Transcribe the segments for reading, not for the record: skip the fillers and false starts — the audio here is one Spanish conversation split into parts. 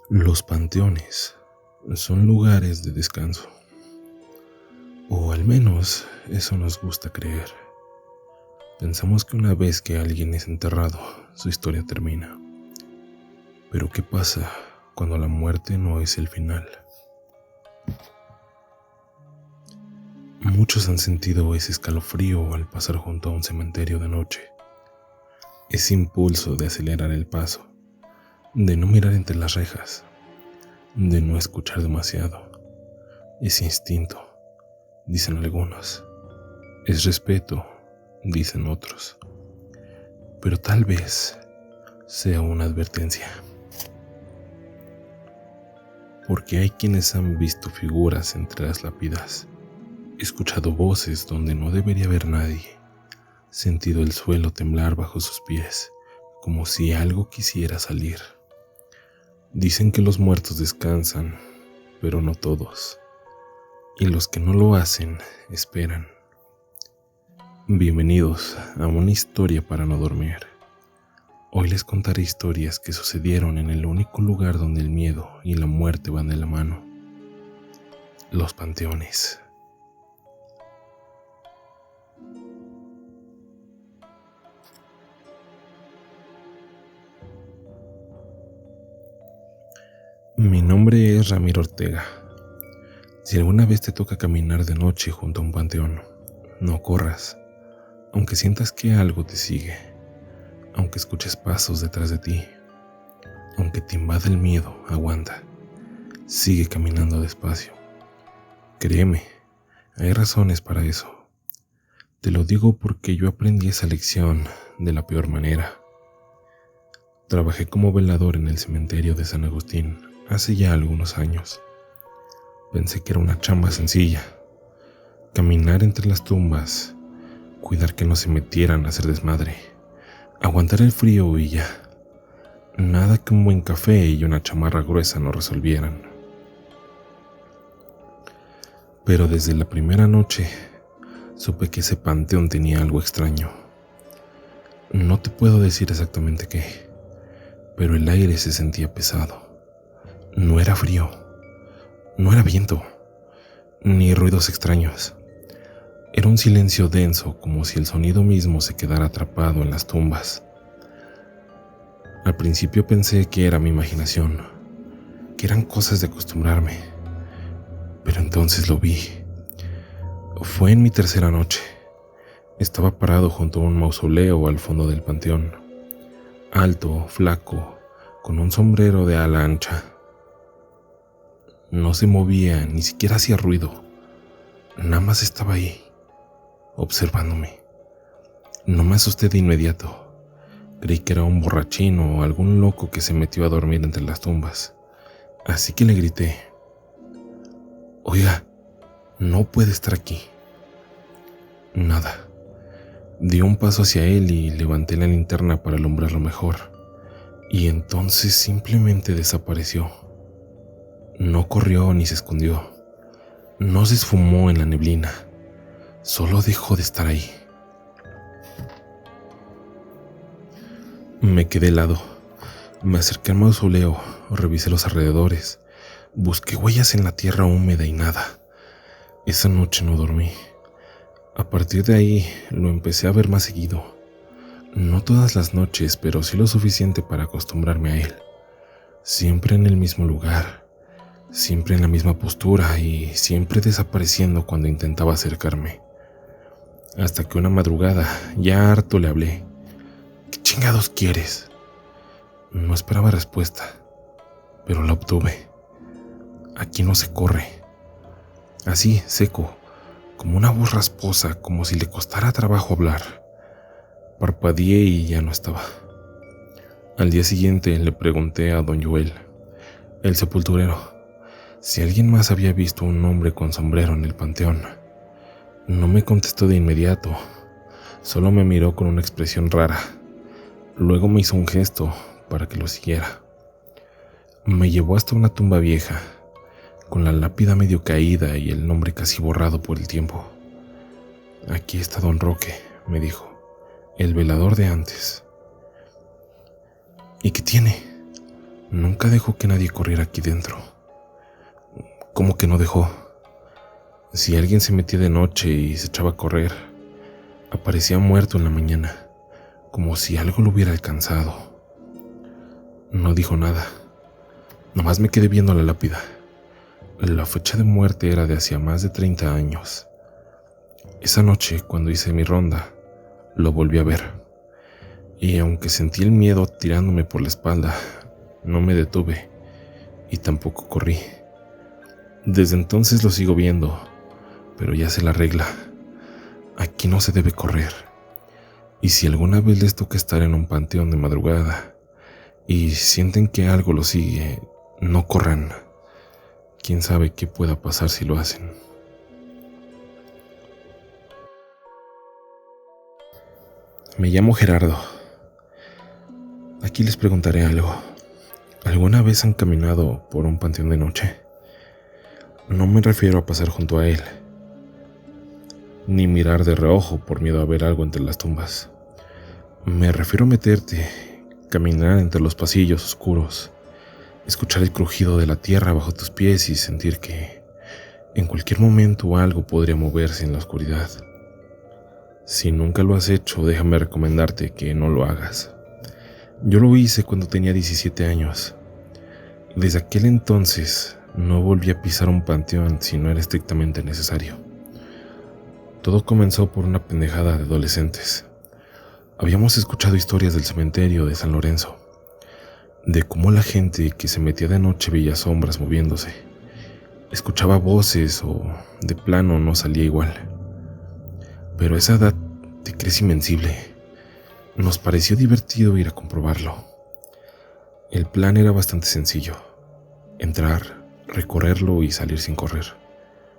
Los panteones son lugares de descanso, o al menos eso nos gusta creer. Pensamos que una vez que alguien es enterrado, su historia termina. Pero ¿qué pasa cuando la muerte no es el final? Muchos han sentido ese escalofrío al pasar junto a un cementerio de noche. Ese impulso de acelerar el paso, de no mirar entre las rejas, de no escuchar demasiado. Ese instinto, dicen algunos. Es respeto, dicen otros. Pero tal vez sea una advertencia. Porque hay quienes han visto figuras entre las lápidas, escuchado voces donde no debería haber nadie, sentido el suelo temblar bajo sus pies, como si algo quisiera salir. Dicen que los muertos descansan, pero no todos. Y los que no lo hacen, esperan. Bienvenidos a una historia para no dormir. Hoy les contaré historias que sucedieron en el único lugar donde el miedo y la muerte van de la mano: los panteones. Mi nombre es Ramiro Ortega. Si alguna vez te toca caminar de noche junto a un panteón, no corras, aunque sientas que algo te sigue, aunque escuches pasos detrás de ti, aunque te invada el miedo, aguanta, sigue caminando despacio. Créeme, hay razones para eso. Te lo digo porque yo aprendí esa lección de la peor manera. Trabajé como velador en el cementerio de San Agustín hace ya algunos años. Pensé que era una chamba sencilla: caminar entre las tumbas, cuidar que no se metieran a hacer desmadre, aguantar el frío y ya. Nada que un buen café y una chamarra gruesa no resolvieran. Pero desde la primera noche supe que ese panteón tenía algo extraño. No te puedo decir exactamente qué, pero el aire se sentía pesado. No era frío, no era viento, ni ruidos extraños. Era un silencio denso, como si el sonido mismo se quedara atrapado en las tumbas. Al principio pensé que era mi imaginación, que eran cosas de acostumbrarme, pero entonces lo vi. Fue en mi tercera noche. Estaba parado junto a un mausoleo al fondo del panteón, alto, flaco, con un sombrero de ala ancha. No se movía, ni siquiera hacía ruido. Nada más estaba ahí, observándome. No me asusté de inmediato. Creí que era un borrachín o algún loco que se metió a dormir entre las tumbas. Así que le grité: «Oiga, no puede estar aquí». Nada. Di un paso hacia él y levanté la linterna para alumbrarlo mejor. Y entonces simplemente desapareció. No corrió ni se escondió. No se esfumó en la neblina. Solo dejó de estar ahí. Me quedé helado. Me acerqué al mausoleo, revisé los alrededores, busqué huellas en la tierra húmeda y nada. Esa noche no dormí. A partir de ahí lo empecé a ver más seguido. No todas las noches, pero sí lo suficiente para acostumbrarme a él. Siempre en el mismo lugar, siempre en la misma postura y siempre desapareciendo cuando intentaba acercarme. Hasta que una madrugada, ya harto, le hablé: «¿Qué chingados quieres?». No esperaba respuesta, pero la obtuve. «Aquí no se corre». Así, seco, como una voz rasposa, como si le costara trabajo hablar. Parpadeé y ya no estaba. Al día siguiente le pregunté a don Joel, el sepulturero, si alguien más había visto un hombre con sombrero en el panteón. No me contestó de inmediato, solo me miró con una expresión rara. Luego me hizo un gesto para que lo siguiera. Me llevó hasta una tumba vieja, con la lápida medio caída y el nombre casi borrado por el tiempo. «Aquí está don Roque», me dijo, «el velador de antes». «¿Y qué tiene?». Nunca dejó que nadie corriera aquí dentro. ¿Cómo que no dejó? Si alguien se metía de noche y se echaba a correr, aparecía muerto en la mañana, como si algo lo hubiera alcanzado. No dijo nada. Nomás me quedé viendo la lápida. La fecha de muerte era de hacía más de 30 años. Esa noche, cuando hice mi ronda, lo volví a ver. Y aunque sentí el miedo tirándome por la espalda, no me detuve y tampoco corrí. Desde entonces lo sigo viendo, pero ya sé la regla. Aquí no se debe correr. Y si alguna vez les toca estar en un panteón de madrugada y sienten que algo los sigue, no corran. Quién sabe qué pueda pasar si lo hacen. Me llamo Gerardo. Aquí les preguntaré algo. ¿Alguna vez han caminado por un panteón de noche? No me refiero a pasar junto a él, ni mirar de reojo por miedo a ver algo entre las tumbas. Me refiero a meterte, caminar entre los pasillos oscuros, escuchar el crujido de la tierra bajo tus pies y sentir que en cualquier momento algo podría moverse en la oscuridad. Si nunca lo has hecho, déjame recomendarte que no lo hagas. Yo lo hice cuando tenía 17 años. Desde aquel entonces no volví a pisar un panteón si no era estrictamente necesario. Todo comenzó por una pendejada de adolescentes. Habíamos escuchado historias del cementerio de San Lorenzo, de cómo la gente que se metía de noche veía sombras moviéndose, escuchaba voces o de plano no salía igual. Pero a esa edad te crees invencible. Nos pareció divertido ir a comprobarlo. El plan era bastante sencillo: entrar, recorrerlo y salir sin correr.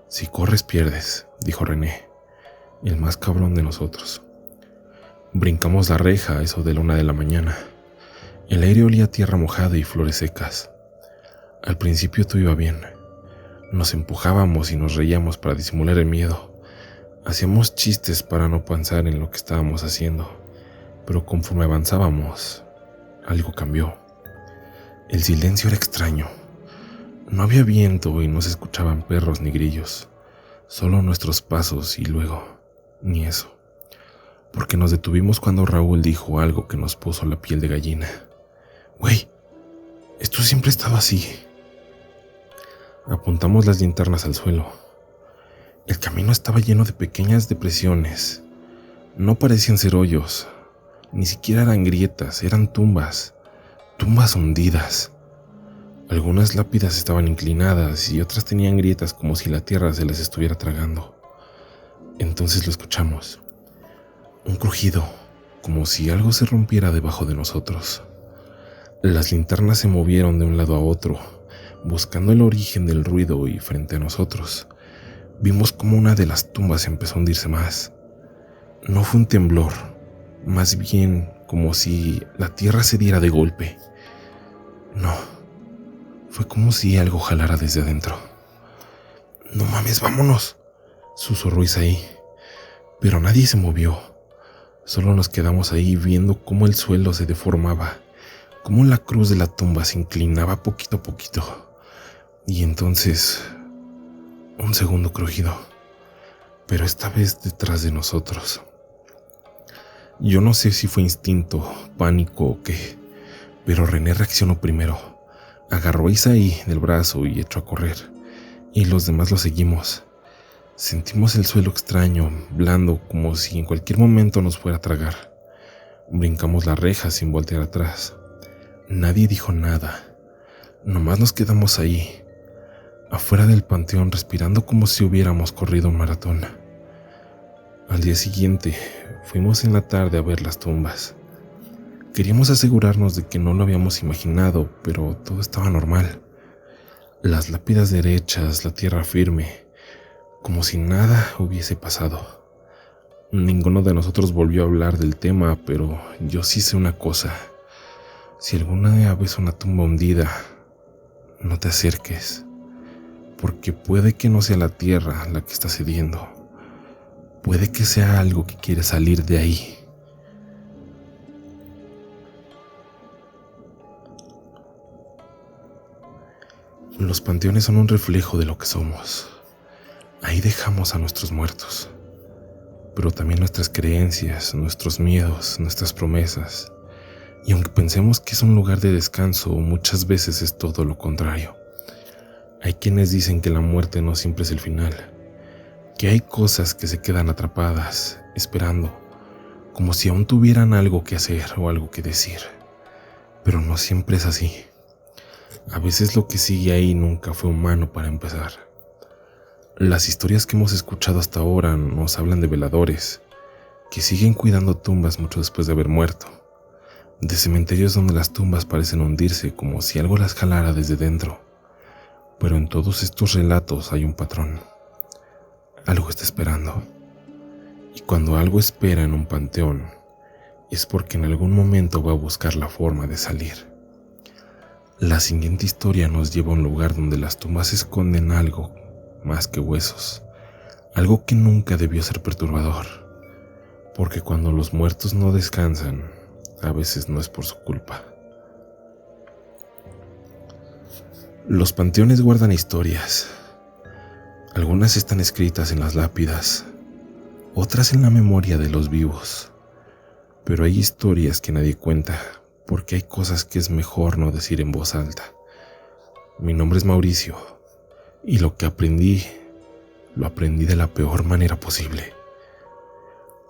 Si corres pierdes, dijo René, el más cabrón de nosotros. Brincamos la reja a eso de la 1 de la mañana. El aire olía a tierra mojada y flores secas. Al principio todo iba bien. Nos empujábamos y nos reíamos para disimular el miedo. Hacíamos chistes para no pensar en lo que estábamos haciendo. Pero conforme avanzábamos, algo cambió. El silencio era extraño. No había viento y no se escuchaban perros ni grillos. Solo nuestros pasos y luego, ni eso. Porque nos detuvimos cuando Raúl dijo algo que nos puso la piel de gallina. «Güey, esto siempre estaba así». Apuntamos las linternas al suelo. El camino estaba lleno de pequeñas depresiones. No parecían ser hoyos, ni siquiera eran grietas, eran tumbas hundidas. Algunas lápidas estaban inclinadas y otras tenían grietas como si la tierra se las estuviera tragando. Entonces lo escuchamos. Un crujido, como si algo se rompiera debajo de nosotros. Las linternas se movieron de un lado a otro, buscando el origen del ruido, y frente a nosotros vimos como una de las tumbas empezó a hundirse más. No fue un temblor, más bien como si la tierra se diera de golpe. No, fue como si algo jalara desde adentro. «No mames, vámonos», susurró Isaí, pero nadie se movió. Solo nos quedamos ahí viendo cómo el suelo se deformaba, cómo la cruz de la tumba se inclinaba poquito a poquito. Y entonces, un segundo crujido, pero esta vez detrás de nosotros. Yo no sé si fue instinto, pánico o qué, pero René reaccionó primero. Agarró a Isaí del brazo y echó a correr, y los demás lo seguimos. Sentimos el suelo extraño, blando, como si en cualquier momento nos fuera a tragar. Brincamos la reja sin voltear atrás. Nadie dijo nada. Nomás nos quedamos ahí, afuera del panteón, respirando como si hubiéramos corrido un maratón. Al día siguiente, fuimos en la tarde a ver las tumbas. Queríamos asegurarnos de que no lo habíamos imaginado, pero todo estaba normal. Las lápidas derechas, la tierra firme, como si nada hubiese pasado. Ninguno de nosotros volvió a hablar del tema, pero yo sí sé una cosa. Si alguna vez ves una tumba hundida, no te acerques, porque puede que no sea la tierra la que está cediendo. Puede que sea algo que quiere salir de ahí. Los panteones son un reflejo de lo que somos. Ahí dejamos a nuestros muertos, pero también nuestras creencias, nuestros miedos, nuestras promesas. Y aunque pensemos que es un lugar de descanso, muchas veces es todo lo contrario. Hay quienes dicen que la muerte no siempre es el final, que hay cosas que se quedan atrapadas, esperando, como si aún tuvieran algo que hacer o algo que decir. Pero no siempre es así. A veces lo que sigue ahí nunca fue humano para empezar. Las historias que hemos escuchado hasta ahora nos hablan de veladores, que siguen cuidando tumbas mucho después de haber muerto, de cementerios donde las tumbas parecen hundirse como si algo las jalara desde dentro. Pero en todos estos relatos hay un patrón. Algo está esperando. Y cuando algo espera en un panteón, es porque en algún momento va a buscar la forma de salir. La siguiente historia nos lleva a un lugar donde las tumbas esconden algo más que huesos, algo que nunca debió ser perturbador, porque cuando los muertos no descansan, a veces no es por su culpa. Los panteones guardan historias. Algunas están escritas en las lápidas, otras en la memoria de los vivos. Pero hay historias que nadie cuenta, porque hay cosas que es mejor no decir en voz alta. Mi nombre es Mauricio, y lo que aprendí, lo aprendí de la peor manera posible.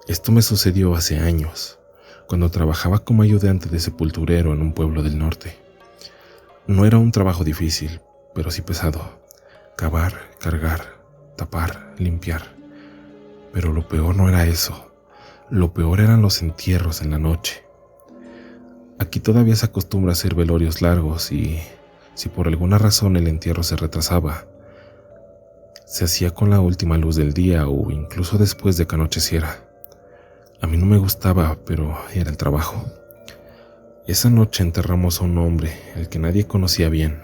Esto me sucedió hace años, cuando trabajaba como ayudante de sepulturero en un pueblo del norte. No era un trabajo difícil, pero sí pesado. Cavar, cargar, tapar, limpiar. Pero lo peor no era eso. Lo peor eran los entierros en la noche. Aquí todavía se acostumbra a hacer velorios largos y, si por alguna razón el entierro se retrasaba, se hacía con la última luz del día o incluso después de que anocheciera. A mí no me gustaba, pero era el trabajo. Esa noche enterramos a un hombre, el que nadie conocía bien.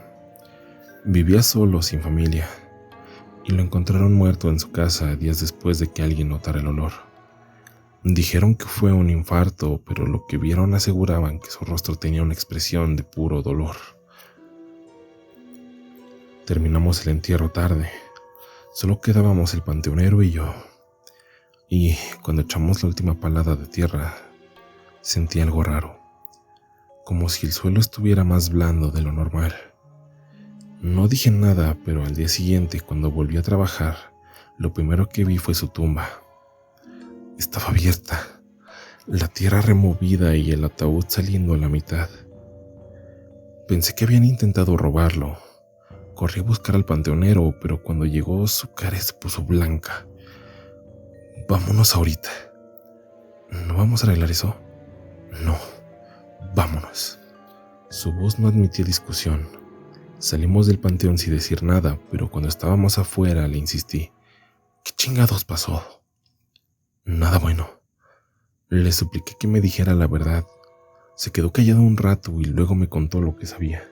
Vivía solo, sin familia, y lo encontraron muerto en su casa días después de que alguien notara el olor. Dijeron que fue un infarto, pero lo que vieron aseguraban que su rostro tenía una expresión de puro dolor. Terminamos el entierro tarde. Solo quedábamos el panteonero y yo. Y cuando echamos la última palada de tierra, sentí algo raro, como si el suelo estuviera más blando de lo normal. No dije nada, pero al día siguiente, cuando volví a trabajar, lo primero que vi fue su tumba. Estaba abierta, la tierra removida y el ataúd saliendo a la mitad. Pensé que habían intentado robarlo. Corrí a buscar al panteonero, pero cuando llegó su cara se puso blanca. Vámonos ahorita. ¿No vamos a arreglar eso? No, vámonos. Su voz no admitía discusión. Salimos del panteón sin decir nada, pero cuando estábamos afuera le insistí. ¿Qué chingados pasó? Nada bueno. Le supliqué que me dijera la verdad. Se quedó callado un rato y luego me contó lo que sabía.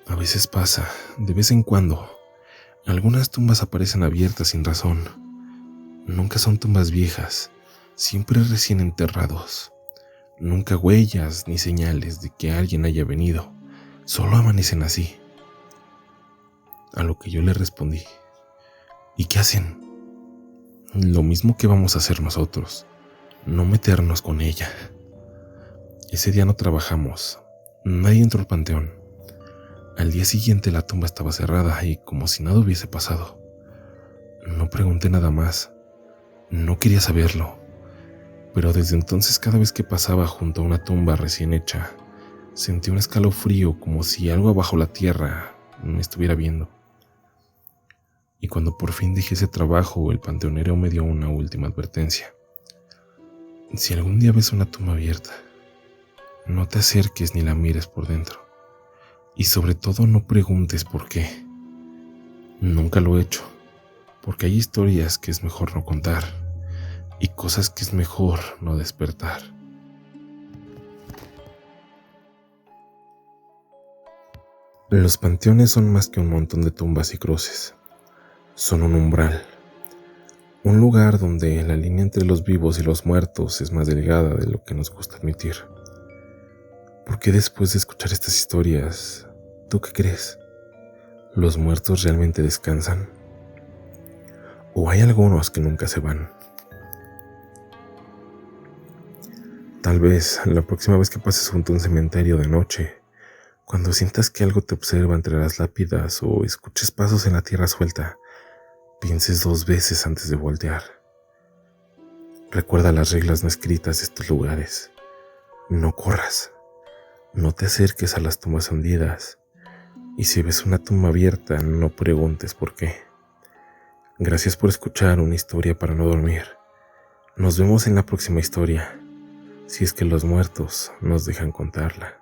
A veces pasa, de vez en cuando. Algunas tumbas aparecen abiertas sin razón. Nunca son tumbas viejas, siempre recién enterrados. Nunca huellas ni señales de que alguien haya venido. Solo amanecen así. A lo que yo le respondí. ¿Y qué hacen? Lo mismo que vamos a hacer nosotros, no meternos con ella. Ese día no trabajamos, nadie entró al panteón. Al día siguiente la tumba estaba cerrada y como si nada hubiese pasado. No pregunté nada más, no quería saberlo, pero desde entonces cada vez que pasaba junto a una tumba recién hecha, sentí un escalofrío como si algo abajo la tierra me estuviera viendo. Y cuando por fin dejé ese trabajo, el panteonero me dio una última advertencia. Si algún día ves una tumba abierta, no te acerques ni la mires por dentro. Y sobre todo no preguntes por qué. Nunca lo he hecho, porque hay historias que es mejor no contar y cosas que es mejor no despertar. Los panteones son más que un montón de tumbas y cruces. Son un umbral, un lugar donde la línea entre los vivos y los muertos es más delgada de lo que nos gusta admitir. Porque después de escuchar estas historias, ¿Tú qué crees? ¿Los muertos realmente descansan? ¿O hay algunos que nunca se van? Tal vez la próxima vez que pases junto a un cementerio de noche, cuando sientas que algo te observa entre las lápidas o escuches pasos en la tierra suelta, pienses 2 veces antes de voltear. Recuerda las reglas no escritas de estos lugares. No corras, no te acerques a las tumbas hundidas, y si ves una tumba abierta, no preguntes por qué. Gracias por escuchar una historia para no dormir. Nos vemos en la próxima historia, si es que los muertos nos dejan contarla.